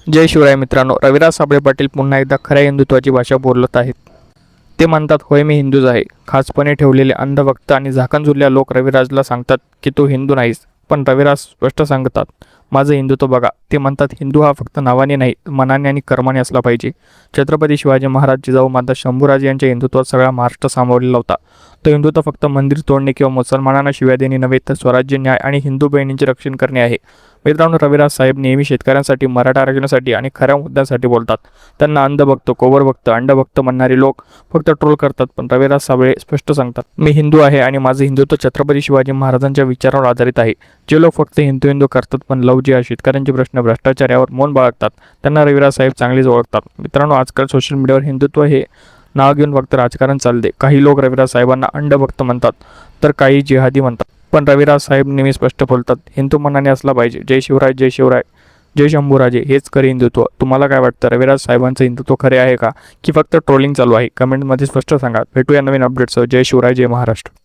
जय शिवराय मित्रांनो, रविराज साबळे पाटील पुन्हा एकदा खऱ्या हिंदुत्वाची भाषा बोलत आहेत. ते म्हणतात, होय मी हिंदूच आहे. खासपणे ठेवलेले अंधभक्त आणि झाकणझुल्या लोक रविराजला सांगतात की तू हिंदू नाहीस, पण रविराज स्पष्ट सांगतात, माझं हिंदुत्व बघा. ते म्हणतात, हिंदू हा फक्त नावाने नाही, मनाने आणि कर्माने असला पाहिजे. छत्रपती शिवाजी महाराज, जिजाऊ माता शंभूराजे यांच्या हिंदुत्वात सगळा महाराष्ट्र सामावलेला होता. तो हिंदुत्व फक्त मंदिर तोडणे किंवा मुसलमानांना शिव्या देणे नव्हे, तर स्वराज्य, न्याय आणि हिंदू बहिणींचे रक्षण करणे आहे. मित्रांनो, रविराज साहेब नेहमी शेतकऱ्यांसाठी, मराठा आरक्षणासाठी आणि खऱ्या मुद्द्यांसाठी बोलतात. त्यांना अंधभक्त, कोवरभक्त, अंडभक्त म्हणणारे लोक फक्त ट्रोल करतात, पण रविराज साबळे स्पष्ट सांगतात, मी हिंदू आहे आणि माझं हिंदुत्व छत्रपती शिवाजी महाराजांच्या विचारावर आधारित आहे. जे लोक फक्त हिंदू हिंदू करतात पण लवजिया, शेतकऱ्यांचे प्रश्न, भ्रष्टाचार यावर मौन बाळगतात, त्यांना रविराज साहेब चांगलेच ओळखतात. मित्रांनो, आजकाल सोशल मीडियावर हिंदुत्व हे नाव घेऊन फक्त राजकारण चालते. काही लोक रविराज साहेबांना अंडभक्त म्हणतात, तर काही जिहादी म्हणतात. पण रविराज साहेब नेहमी स्पष्ट बोलतात, हिंदू मनाने असला पाहिजे. जय शिवराय, जय शिवराय, जय शंभूराजे, हेच खरे हिंदुत्व. तुम्हाला काय वाटतं, रविराज साहेबांचं हिंदुत्व खरे आहे का, की फक्त ट्रोलिंग चालू आहे? कमेंटमध्ये स्पष्ट सांगा. भेटूया नवीन अपडेट्ससह. जय शिवराय, जय महाराष्ट्र.